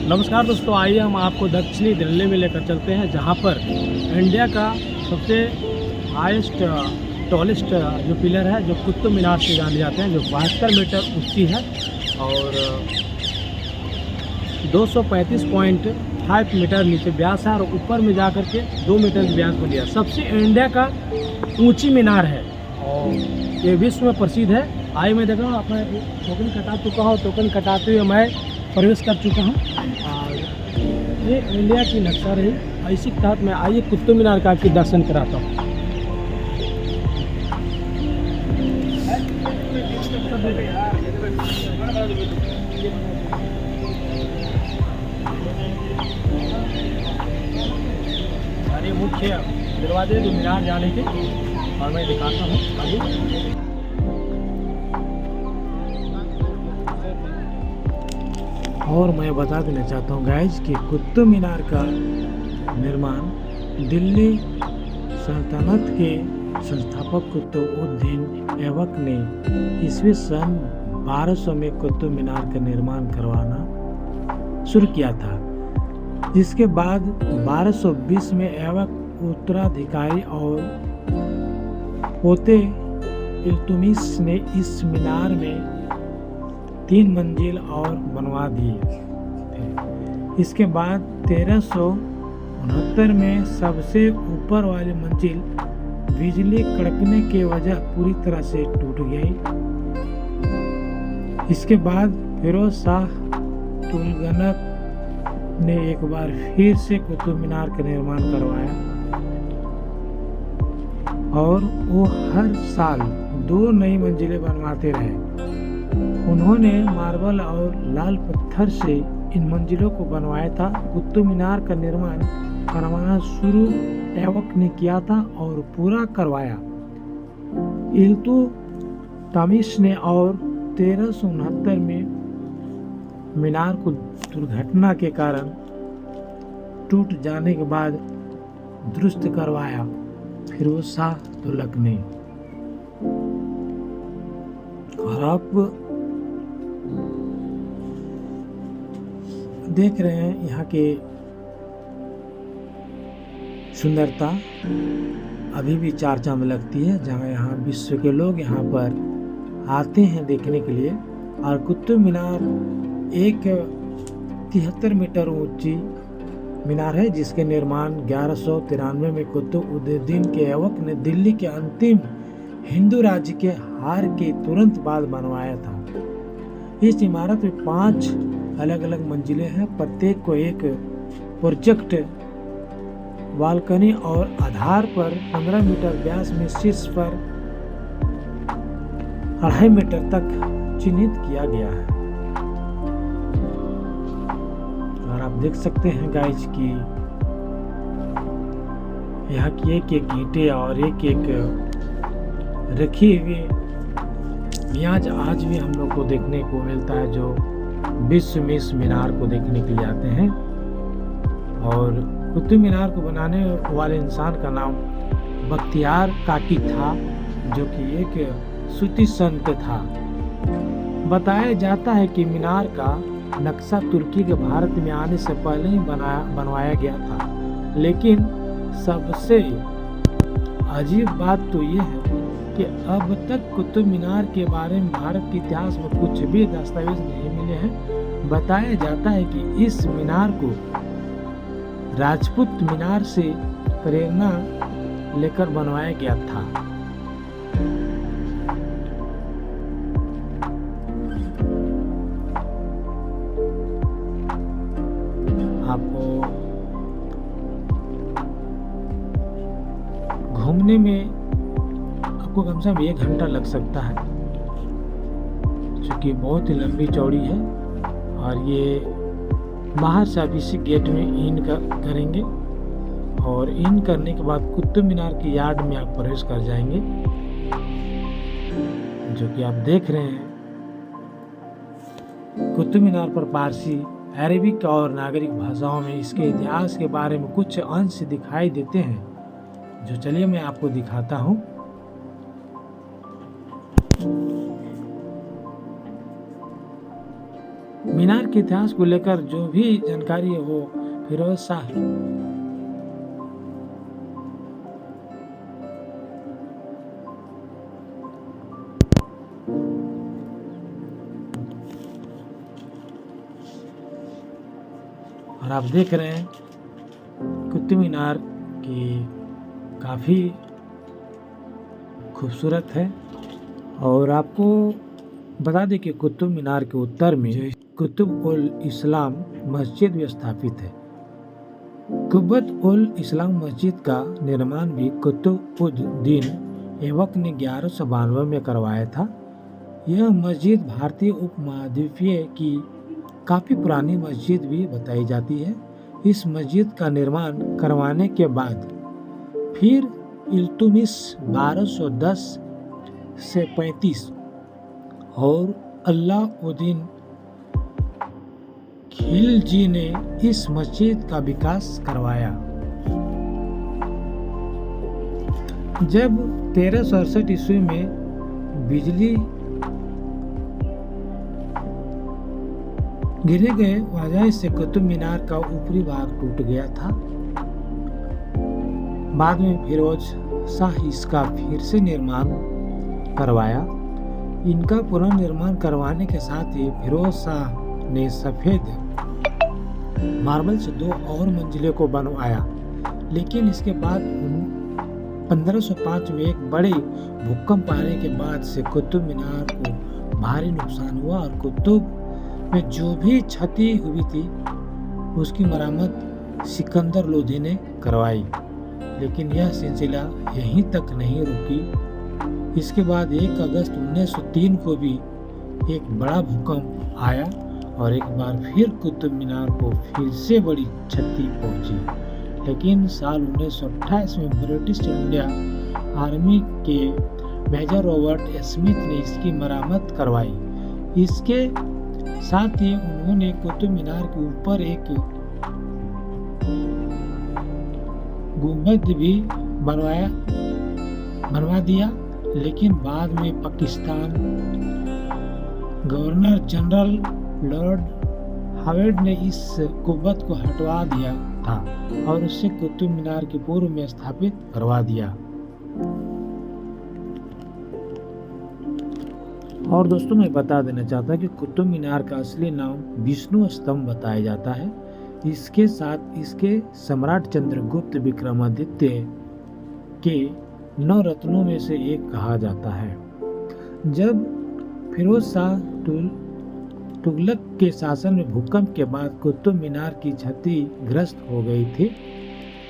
नमस्कार दोस्तों, आइए हम आपको दक्षिणी दिल्ली में लेकर चलते हैं, जहां पर इंडिया का सबसे हाईएस्ट टॉलेस्ट जो पिलर है, जो कुतुब मीनार से जाने जाते हैं, जो 72 मीटर ऊंची है और 235.5 मीटर नीचे व्यास है और ऊपर में जाकर के 2 मीटर की व्यास बनी है। सबसे इंडिया का ऊंची मीनार है और ये विश्व में प्रसिद्ध है। आइए मैं देख रहा हूँ, अपना टोकन कटा चुका हूँ, टोकन कटाते हुए मैं प्रवेश कर चुका हूँ और ये इंडिया की नक्शा रही। इसी के तहत मैं आइए कुतुब मीनार का आपके दर्शन कराता हूँ। ये मुख्य दरवाजे जो मीनार जाने के, और मैं दिखाता हूँ आगे। और मैं बता देना चाहता हूँ गाइज कि कुतुब मीनार का निर्माण दिल्ली सल्तनत के संस्थापक कुतुबुद्दीन ऐबक ने ईस्वी सन 1200 में कुतुब मीनार का निर्माण करवाना शुरू किया था, जिसके बाद 1220 में ऐबक उत्तराधिकारी और पोते इल्तुतमिश ने इस मीनार में 3 मंजिल और बनवा दिए थे। इसके बाद 1369 में सबसे ऊपर वाली मंजिल बिजली कड़कने के वजह पूरी तरह से टूट गई। इसके बाद फिरोज शाह तुगलक ने एक बार फिर से कुतुब मीनार का निर्माण करवाया और वो हर साल 2 नई मंजिलें बनवाते रहे। उन्होंने मार्बल और लाल पत्थर से इन मंजिलों को बनवाया था। कुतुब मीनार का निर्माण करवाना शुरू ऐबक ने किया था और पूरा करवाया इल्तुतमिश ने, और 1369 में मीनार को दुर्घटना के कारण टूट जाने के बाद दुरुस्त करवाया फिरोज शाह तुगलक ने। और आप देख रहे हैं यहाँ के सुंदरता अभी भी चर्चा में लगती है, जहाँ यहाँ विश्व के लोग यहाँ पर आते हैं देखने के लिए। और कुतुब मीनार एक 73 मीटर ऊंची मीनार है, जिसके निर्माण 1193 में कुतुबुद्दीन के ऐबक ने दिल्ली के अंतिम हिंदू राज्य के हार के तुरंत बाद बनवाया था। इस इमारत में 5 अलग अलग मंजिलें हैं, प्रत्येक को एक प्रोजेक्ट बालकनी और आधार पर 15 मीटर व्यास में शीर्ष पर 2.5 मीटर तक चिन्हित किया गया है। और आप देख सकते हैं गाइज कि यहाँ की एक एक ईंटें और एक एक रखी हुई मियाज आज भी हम लोग को देखने को मिलता है, जो विश्व में इस मीनार को देखने के लिए आते हैं। और कुतुब मीनार को बनाने वाले इंसान का नाम बख्तियार काकी था, जो कि एक सूफी संत था। बताया जाता है कि मीनार का नक्शा तुर्की के भारत में आने से पहले ही बनवाया गया था, लेकिन सबसे अजीब बात तो ये है कि अब तक कुतुब मीनार के बारे में भारत के इतिहास में कुछ भी दस्तावेज नहीं मिले हैं। बताया जाता है कि इस मीनार को राजपूत मीनार से प्रेरणा लेकर बनवाया गया था। आपको घूमने में आपको कम से कम 1 घंटा लग सकता है, क्योंकि बहुत ही लंबी चौड़ी है। और ये बाहर से आप इसी गेट में इन करेंगे और इन करने के बाद कुतुब मीनार की यार्ड में आप प्रवेश कर जाएंगे, जो कि आप देख रहे हैं। कुतुब मीनार पर पारसी, अरबिक और नागरिक भाषाओं में इसके इतिहास के बारे में कुछ अंश दिखाई देते हैं, जो चलिए मैं आपको दिखाता हूँ। मीनार के इतिहास को लेकर जो भी जानकारी है वो फिरोज शाह और आप देख रहे हैं कुतुब मीनार की काफ़ी खूबसूरत है। और आपको बता दें कि कुतुब मीनार के उत्तर में कुतुब उल इस्लाम मस्जिद भी स्थापित है। कुतुब उल इस्लाम मस्जिद का निर्माण भी कुतुबुद्दीन ऐबक ने 1192 में करवाया था। यह मस्जिद भारतीय उपमहाद्वीपीय की काफ़ी पुरानी मस्जिद भी बताई जाती है। इस मस्जिद का निर्माण करवाने के बाद फिर इल्तुमिश 1210 से 35 और अलाउद्दीन खिलजी ने इस मस्जिद का विकास करवाया। जब 1368 ईस्वी में बिजली गिरे गए वजह से कुतुब मीनार का ऊपरी भाग टूट गया था। बाद में फिरोज शाह इसका फिर से निर्माण करवाया। इनका पुनर्निर्माण करवाने के साथ ही फिरोज शाह ने सफ़ेद मार्बल से 2 और मंजिलों को बनवाया। लेकिन इसके बाद 1505 में एक बड़े भूकंप आने के बाद से कुतुब मीनार को भारी नुकसान हुआ और कुतुब में जो भी क्षति हुई थी उसकी मरम्मत सिकंदर लोधी ने करवाई। लेकिन यह सिलसिला यहीं तक नहीं रुकी। इसके बाद 1 अगस्त 1903 को भी एक बड़ा भूकंप आया और एक बार फिर कुतुब मीनार को फिर से बड़ी क्षति पहुंची। लेकिन साल 1928 में ब्रिटिश इंडिया आर्मी के मेजर रॉबर्ट स्मिथ ने इसकी मरम्मत करवाई। इसके साथ ही उन्होंने कुतुब मीनार के ऊपर एक गुंबद भी बनवा दिया। लेकिन बाद में Pakistan governor general lord Howard ने इस गुंबद को हटवा दिया था और उसे कुतुब मीनार के पूर्व में स्थापित करवा दिया। और दोस्तों मैं बता देना चाहता हूँ कि कुतुब मीनार का असली नाम विष्णु स्तंभ बताया जाता है। इसके साथ इसके सम्राट चंद्रगुप्त विक्रमादित्य के 9 रत्नों में से एक कहा जाता है। जब फिरोज शाह तुगलक के शासन में भूकंप के बाद कुतुब मीनार की क्षतिग्रस्त हो गई थी,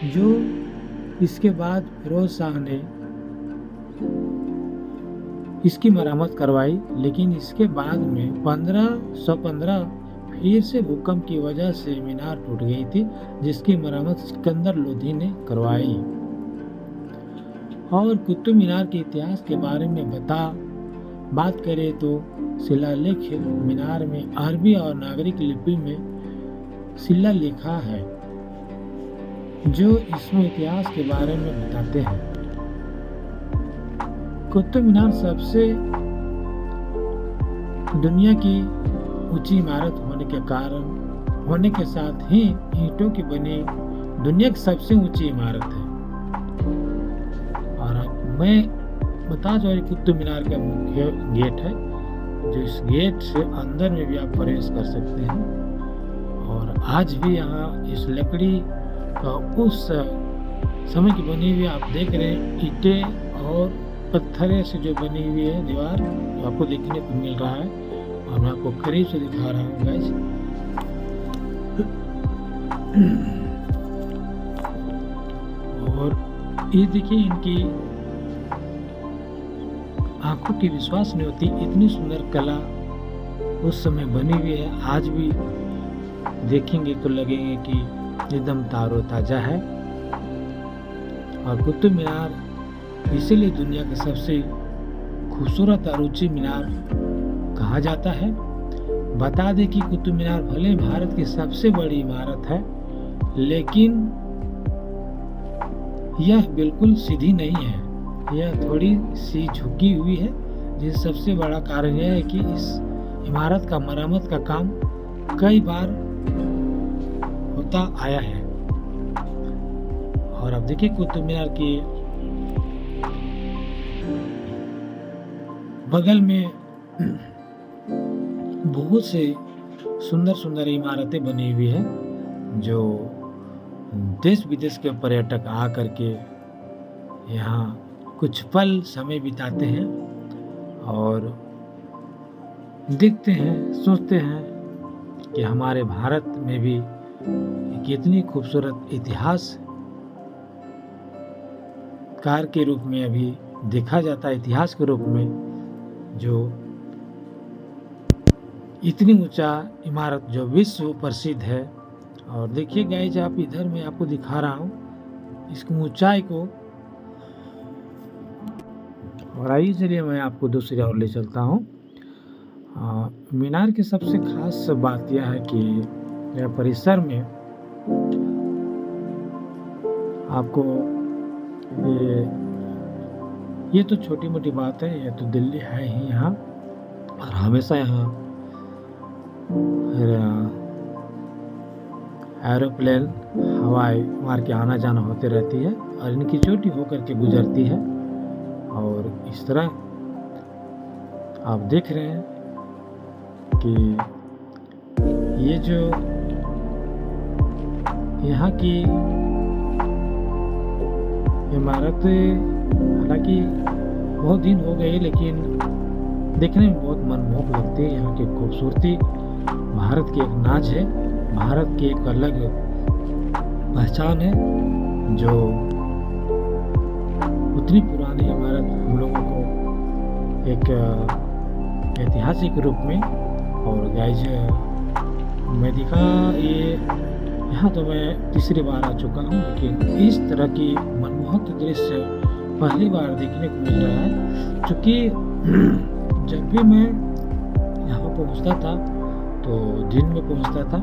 जो इसके बाद फिरोज शाह ने इसकी मरम्मत करवाई। लेकिन इसके बाद में 1515 फिर से भूकंप की वजह से मीनार टूट गई थी, जिसकी मरम्मत सिकंदर लोधी ने करवाई। और कुतुब मीनार के इतिहास के बारे में बात करें तो शिलालेख मीनार में अरबी और नागरिक लिपि में शिलालेखा है, जो इसमें इतिहास के बारे में बताते हैं। कुतुब मीनार सबसे दुनिया की ऊंची इमारत होने के साथ ही ईंटों की बनी दुनिया की सबसे ऊंची इमारत है। और मैं बता दूं कुतुब मीनार का मुख्य गेट है, जो इस गेट से अंदर में भी आप प्रवेश कर सकते हैं। और आज भी यहाँ इस लकड़ी का उस समय की बनी हुई आप देख रहे हैं ईंटें और पत्थर से जो बनी हुई है दीवार आपको देखने को मिल रहा है। और मैं आपको करीब से दिखा रहा हूँ गाइस। और ये देखिए, इनकी आंखों की विश्वास नहीं होती, इतनी सुंदर कला उस समय बनी हुई है। आज भी देखेंगे तो लगेंगे कि एकदम तारोताजा है। और कुतुब मीनार इसीलिए दुनिया का सबसे खूबसूरत और ऊंची मीनार कहा जाता है। बता दें कि कुतुब मीनार भले भारत की सबसे बड़ी इमारत है, लेकिन यह बिल्कुल सीधी नहीं है। यह थोड़ी सी झुकी हुई है, जिस सबसे बड़ा कारण यह है कि इस इमारत का मरम्मत का काम कई बार होता आया है। और अब देखिए कुतुब मीनार की बगल में बहुत से सुंदर सुंदर इमारतें बनी हुई है, जो देश विदेश के पर्यटक आ करके यहाँ कुछ पल समय बिताते हैं और देखते हैं, सोचते हैं कि हमारे भारत में भी एक इतनी खूबसूरत इतिहास कार के रूप में अभी देखा जाता है, इतिहास के रूप में, जो इतनी ऊंचा इमारत जो विश्व प्रसिद्ध है। और देखिए गाइस, आप इधर मैं आपको दिखा रहा हूँ इसकी ऊंचाई को। और आइए चलिए मैं आपको दूसरी ओर ले चलता हूँ। मीनार की सबसे खास बात यह है कि यह परिसर में आपको ये तो छोटी मोटी बात है, ये तो दिल्ली है ही यहाँ, और हमेशा यहाँ एरोप्लेन हवाई मार के आना जाना होते रहती है और इनकी चोटी होकर के गुजरती है। और इस तरह आप देख रहे हैं कि ये जो यहाँ की इमारत, हालांकि बहुत दिन हो गए, लेकिन देखने में बहुत मनमोहक लगती है। यहाँ की खूबसूरती भारत की एक नाज है, भारत की एक अलग पहचान है, जो उतनी पुरानी इमारत हम लोगों को एक ऐतिहासिक रूप में। और गाइज मैं दिखा ये यहाँ तो मैं तीसरी बार आ चुका हूँ, लेकिन इस तरह की मनमोहक दृश्य पहली बार देखने को मिल रहा है। क्योंकि जब भी मैं यहाँ पहुँचता था तो दिन में पहुँचता था,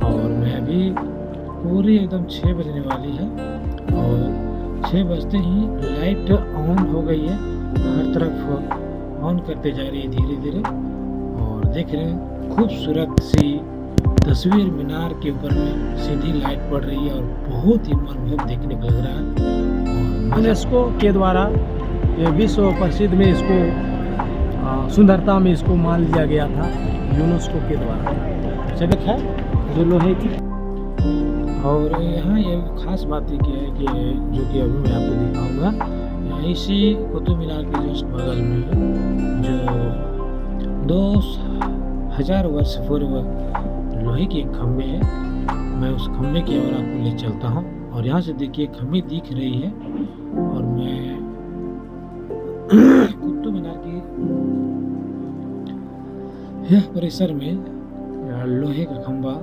और मैं अभी पूरी एकदम 6 बजने वाली है और 6 बजते ही लाइट ऑन हो गई है, हर तरफ ऑन करते जा रही है धीरे धीरे। और देख रहे हैं खूबसूरत सी तस्वीर मीनार के ऊपर में सीधी लाइट पड़ रही है और बहुत ही मनमोहक देखने को लग रहा है। यूनेस्को के द्वारा ये विश्व प्रसिद्ध में इसको सुंदरता में इसको मान लिया गया था यूनेस्को के द्वारा। चमक है जो लोहे की। और यहाँ ये खास बात ये है कि जो कि अभी मैं आपको दिखाऊंगा, यहाँ इसी कुतुब मीनार के जस्ट बगल में जो 2000 वर्ष पूर्व लोहे के एक खम्भे है, मैं उस खम्भे की ओर आपको ले चलता हूँ। और यहाँ से देखिए खम्भे दिख रही है, और मैं कुतुब मीनार की यह परिसर में लोहे का खंभा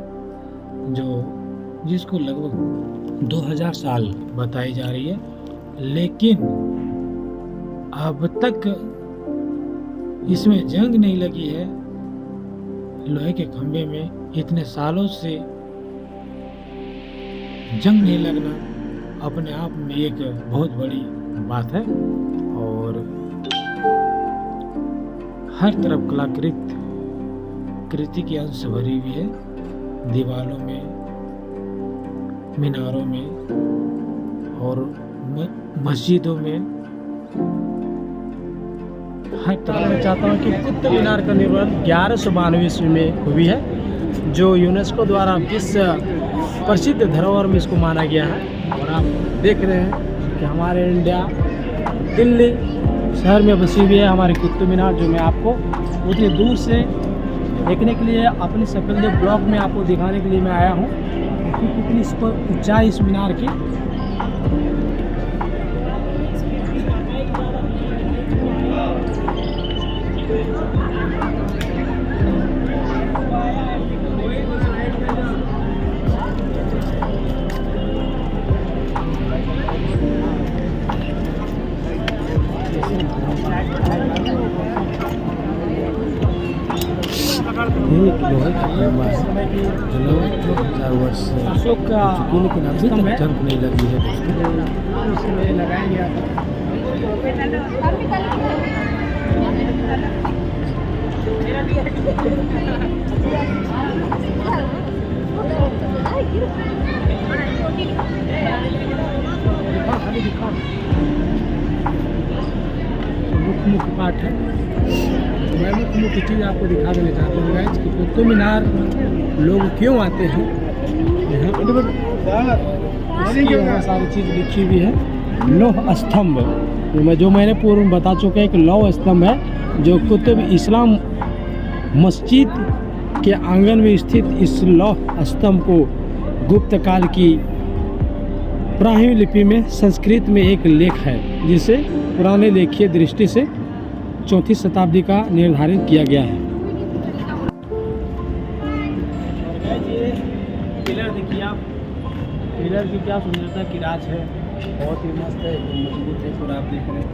जिसको लगभग 2000 साल बताई जा रही है, लेकिन अब तक इसमें जंग नहीं लगी है। लोहे के खंभे में इतने सालों से जंग नहीं लगना अपने आप में एक बहुत बड़ी बात है। और हर तरफ कृति की अंश भरी हुई है, दीवारों में, मीनारों में और मस्जिदों में, हर तरफ। मैं चाहता हूँ कि कुतुब मीनार का निर्माण 1192 ईस्वी में हुई है, जो यूनेस्को द्वारा विश्व प्रसिद्ध धरोहर में इसको माना गया है। और आप देख रहे हैं कि हमारे इंडिया दिल्ली शहर में बसी हुई है हमारी कुतुब मीनार, जो मैं आपको उतनी दूर से देखने के लिए अपनी सफेद ब्लॉग में आपको दिखाने के लिए मैं आया हूँ कि कितनी इस पर ऊंचाई इस मीनार की। लोहे का खंभा है जो 2000 वर्ष से अशोक का लेकिन अभी तक जंग नहीं लगी है उसमें लगाया गया था। मुख्य मुख्य पार्ट है। मैं मुख्य मुख्य चीज़ आपको दिखा देना चाहता हूँ गाइस कि कुतुब मीनार लोग क्यों आते हैं। इसकी बहुत सारी चीज़ लिखी हुई है। लौह स्तंभ, जो मैंने पूर्व में बता चुका है कि लौह स्तंभ है जो कुतुब इस्लाम मस्जिद के आंगन में स्थित इस लौह स्तंभ को गुप्त काल की प्राही लिपि में संस्कृत में एक लेख है जिसे पुराने लेखीय दृष्टि से 4वीं शताब्दी का निर्धारित किया गया है। पिलर देखिए आप, पिलर की क्या सुंदरता की राज है, बहुत ही मस्त है, मजबूत है। पूरा आप देख रहे हैं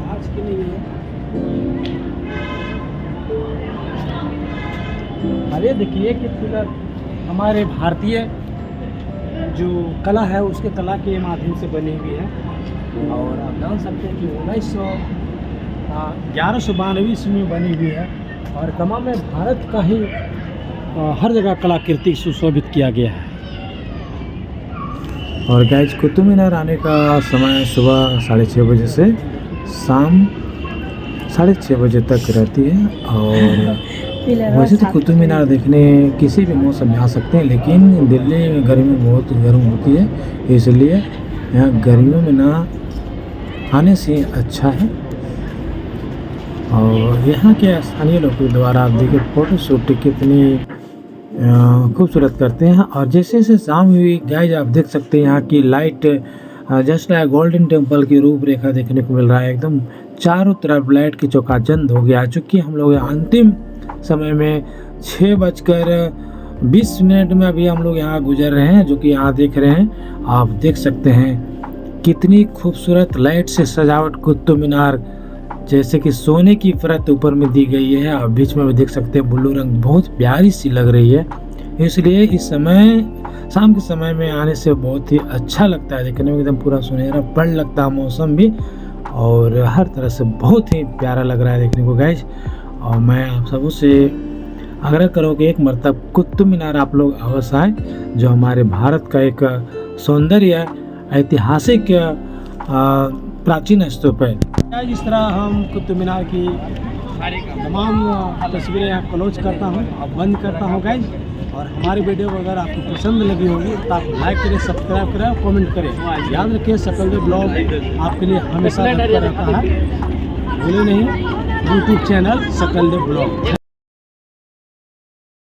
आज के लिए अरे देखिए कि पिलर हमारे भारतीय जो कला है उसके कला के माध्यम से बनी हुई है। और आप जान सकते हैं कि 1192 ईस्वी में बनी हुई है और तमाम में भारत का ही हर जगह कलाकृति सुशोभित किया गया है। और गाइज कुतुब मीनार आने का समय सुबह 6:30 बजे से शाम 6:30 बजे तक रहती है। और वैसे तो कुतुब मीनार देखने किसी भी मौसम में आ सकते हैं, लेकिन दिल्ली में गर्मी बहुत गर्म होती है, इसलिए यहाँ गर्मियों में ना आने से अच्छा है। और यहाँ के स्थानीय लोगों द्वारा आप देखिए फ़ोटो शूट कितनी खूबसूरत करते हैं। और जैसे जैसे शाम हुई गाइज आप देख सकते हैं यहाँ की light just like golden temple की रूपरेखा देखने को मिल रहा है। एकदम चारों तरफ लाइट की चौकाचंद हो गया। चूँकि हम लोग अंतिम समय में 6:20 में अभी हम लोग यहाँ गुजर रहे हैं, जो कि यहाँ देख रहे हैं। आप देख सकते हैं कितनी खूबसूरत लाइट से सजावट कुतुब मीनार, जैसे कि सोने की परत ऊपर में दी गई है। आप बीच में भी देख सकते हैं ब्लू रंग, बहुत प्यारी सी लग रही है। इसलिए इस समय शाम के समय में आने से बहुत ही अच्छा लगता है, देखने में एकदम पूरा सुनहरा पड़ लगता है मौसम भी, और हर तरह से बहुत ही प्यारा लग रहा है देखने को गाइज। और मैं आप सबों से आग्रह करूँ कि एक मरतब कुतुब मीनार आप लोग अवश्य आए, जो हमारे भारत का एक सौंदर्य ऐतिहासिक प्राचीन स्तूप है। जिस तरह हम कुतुब मीनार की तमाम तस्वीरें यहाँ क्लोज करता हूँ और बंद करता हूँ गाइज। और हमारी वीडियो अगर आपको पसंद लगी होगी तो आप लाइक करें, सब्सक्राइब करें और कमेंट करें। याद रखिए सकल देव ब्लॉग आपके लिए हमेशा रहता है, भूले नहीं यूट्यूब चैनल सकल देव ब्लॉग।